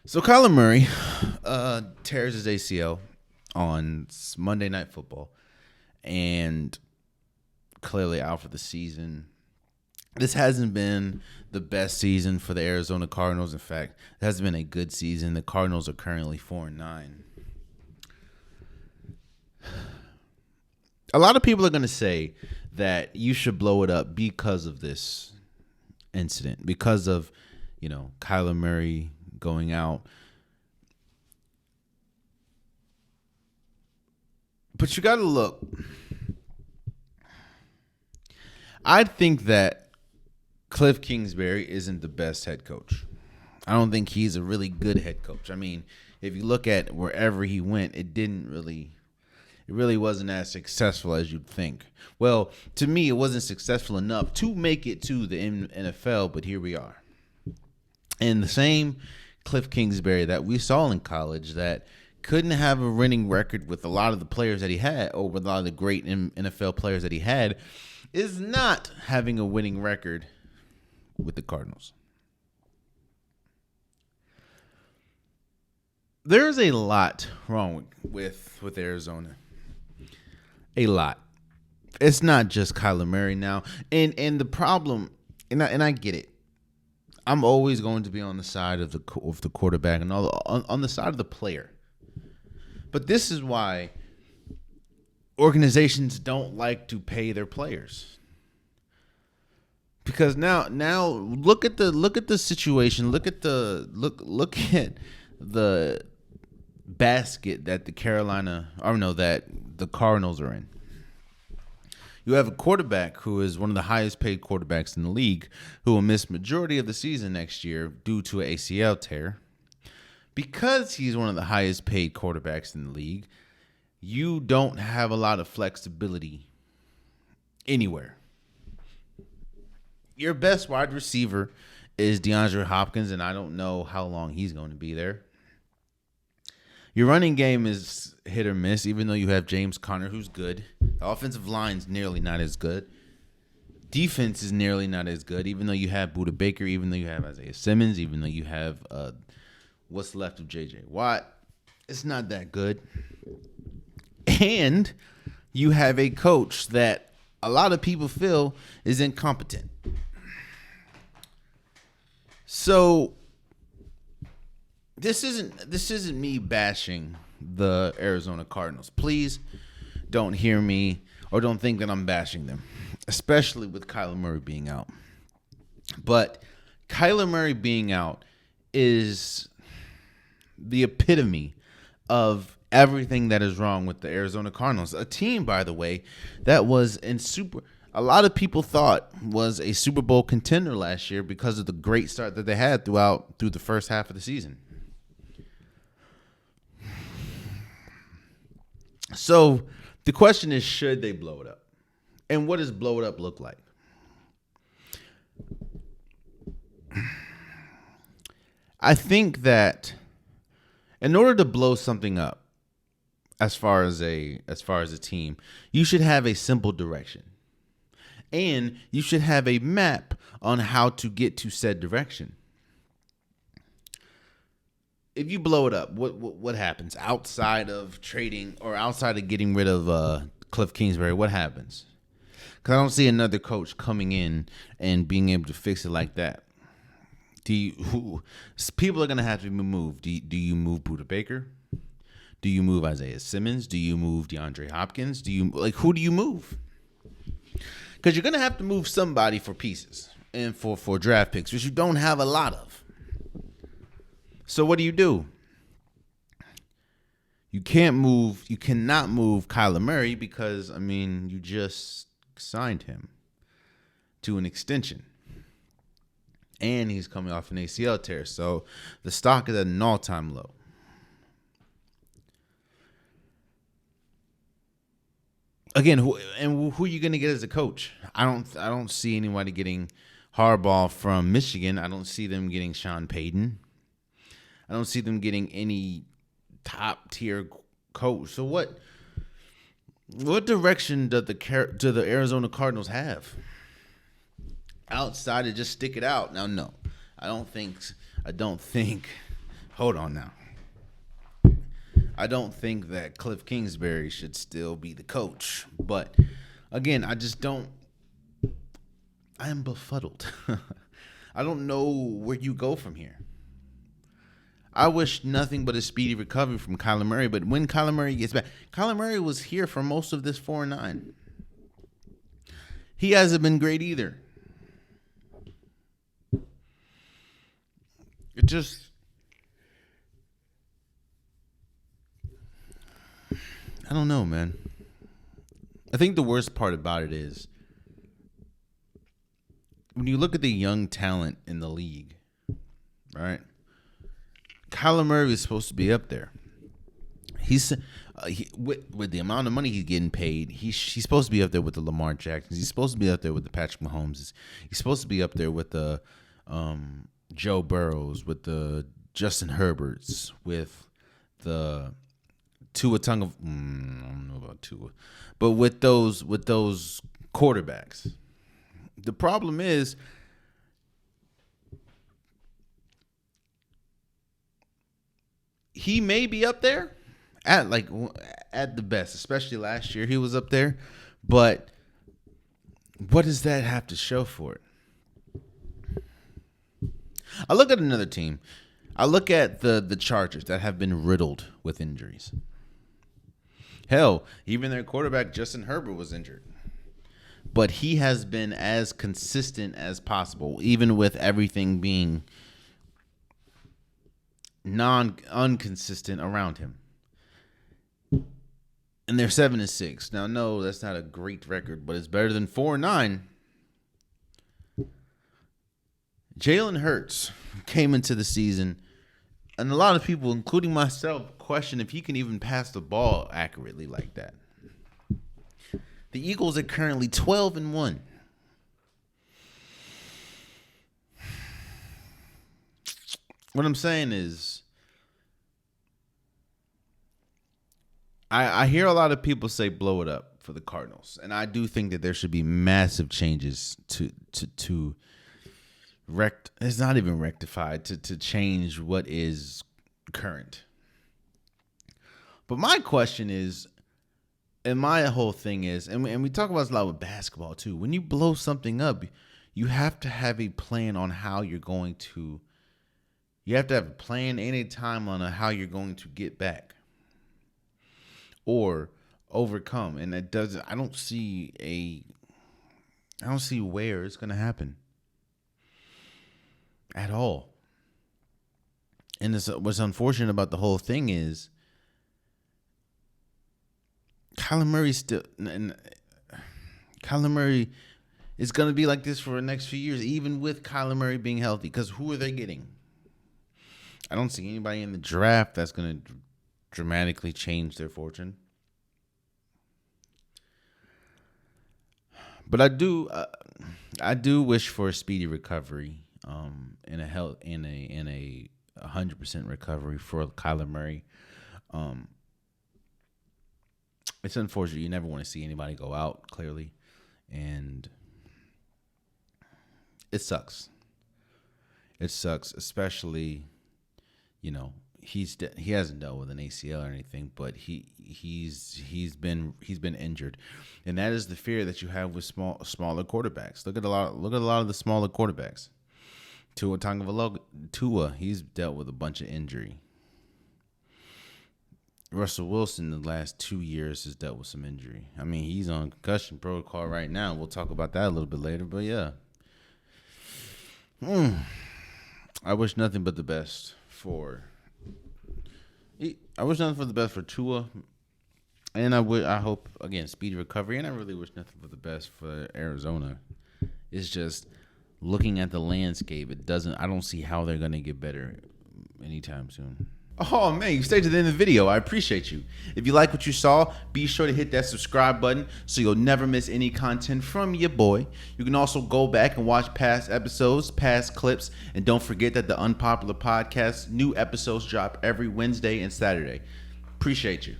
So Kyler Murray tears his ACL on Monday Night Football and clearly out for the season. This hasn't been the best season for the Arizona Cardinals. In fact, it hasn't been a good season. The Cardinals are currently 4-9. A lot of people are going to say that you should blow it up because of this incident, because of, Kyler Murray going out. But you got to look. I think that Cliff Kingsbury isn't the best head coach. I don't think he's a really good head coach. I mean, if you look at wherever he went, it really wasn't as successful as you'd think. Well, to me, it wasn't successful enough to make it to the NFL, but here we are. And the same Cliff Kingsbury that we saw in college that couldn't have a winning record with a lot of the players that he had, or with a lot of the great NFL players that he had, is not having a winning record with the Cardinals. There's a lot wrong with Arizona. A lot. It's not just Kyler Murray now, and the problem, and I get it. I'm always going to be on the side of the quarterback and on the side of the player. But this is why organizations don't like to pay their players. Because now look at the situation. Look at the basket that that the Cardinals are in. You have a quarterback who is one of the highest paid quarterbacks in the league, who will miss majority of the season next year due to an ACL tear. Because he's one of the highest paid quarterbacks in the league, you don't have a lot of flexibility anywhere. Your best wide receiver is DeAndre Hopkins, and I don't know how long he's going to be there. Your running game is hit or miss, even though you have James Conner, who's good. The offensive line's nearly not as good. Defense is nearly not as good, even though you have Budda Baker, even though you have Isaiah Simmons, even though you have what's left of J.J. Watt. It's not that good. And you have a coach that a lot of people feel is incompetent. So this isn't me bashing the Arizona Cardinals. Please don't hear me or don't think that I'm bashing them, especially with Kyler Murray being out. But Kyler Murray being out is the epitome of everything that is wrong with the Arizona Cardinals. A team, by the way, that was a lot of people thought was a Super Bowl contender last year because of the great start that they had through the first half of the season. So the question is, should they blow it up? And what does blow it up look like? I think that in order to blow something up, as far as a team, you should have a simple direction. And you should have a map on how to get to said direction. If you blow it up, what happens outside of trading or outside of getting rid of Cliff Kingsbury? What happens? Because I don't see another coach coming in and being able to fix it like that. People are going to have to be moved. Do you move Budda Baker? Do you move Isaiah Simmons? Do you move DeAndre Hopkins? Who do you move? Because you're going to have to move somebody for pieces and for draft picks, which you don't have a lot of. So what do? You cannot move Kyler Murray because, you just signed him to an extension. And he's coming off an ACL tear. So the stock is at an all-time low. Again, who are you going to get as a coach? I don't see anybody getting Harbaugh from Michigan. I don't see them getting Sean Payton. I don't see them getting any top tier coach. So what direction do the Arizona Cardinals have outside of just stick it out? Now, no, I don't think hold on now. I don't think that Cliff Kingsbury should still be the coach. But again, I am befuddled. I don't know where you go from here. I wish nothing but a speedy recovery from Kyler Murray. But when Kyler Murray gets back, Kyler Murray was here for most of this 4-9. He hasn't been great either. It just... I don't know, man. I think the worst part about it is when you look at the young talent in the league, right? Kyler Murray is supposed to be up there. With the amount of money he's getting paid, he's supposed to be up there with the Lamar Jacksons. He's supposed to be up there with the Patrick Mahomes. He's supposed to be up there with the Joe Burrows, with the Justin Herberts, with the Tua Tonga. I don't know about Tua, but with those quarterbacks. The problem is, he may be up there at the best, especially last year he was up there, but what does that have to show for it? I look at another team. I look at the Chargers that have been riddled with injuries. Hell, even their quarterback Justin Herbert was injured. But he has been as consistent as possible, even with everything being unconsistent around him. And they're 7-6. Now, no, that's not a great record, but it's better than 4-9. Jalen Hurts came into the season, and a lot of people, including myself, question if he can even pass the ball accurately like that. The Eagles are currently 12-1. What I'm saying is, I hear a lot of people say blow it up for the Cardinals, and I do think that there should be massive changes to it's not even rectified, to change what is current. But my question is, and my whole thing is, and we talk about this a lot with basketball too, when you blow something up, you have to have a plan on how you're going to, you have to have a plan and a timeline on how you're going to get back or overcome. And that doesn't, I don't see where it's going to happen at all. And what's unfortunate about the whole thing is Kyler Murray is going to be like this for the next few years, even with Kyler Murray being healthy, because who are they getting? I don't see anybody in the draft that's going to dramatically change their fortune. But I do wish for a speedy recovery, and a 100% recovery for Kyler Murray. It's unfortunate. You never want to see anybody go out, clearly, and it sucks. It sucks, especially, he hasn't dealt with an ACL or anything, but he's been injured, and that is the fear that you have with smaller quarterbacks. Look at a lot of the smaller quarterbacks. Tua, he's dealt with a bunch of injury. Russell Wilson, the last 2 years, has dealt with some injury. I mean, he's on concussion protocol right now. We'll talk about that a little bit later, but yeah. I wish nothing but the best for Tua, and I hope, again, speedy recovery, and I really wish nothing but the best for Arizona. It's just looking at the landscape, I don't see how they're going to get better anytime soon. Oh, man, you stayed to the end of the video. I appreciate you. If you like what you saw, be sure to hit that subscribe button so you'll never miss any content from your boy. You can also go back and watch past episodes, past clips, and don't forget that the Unpopular Podcast, new episodes drop every Wednesday and Saturday. Appreciate you.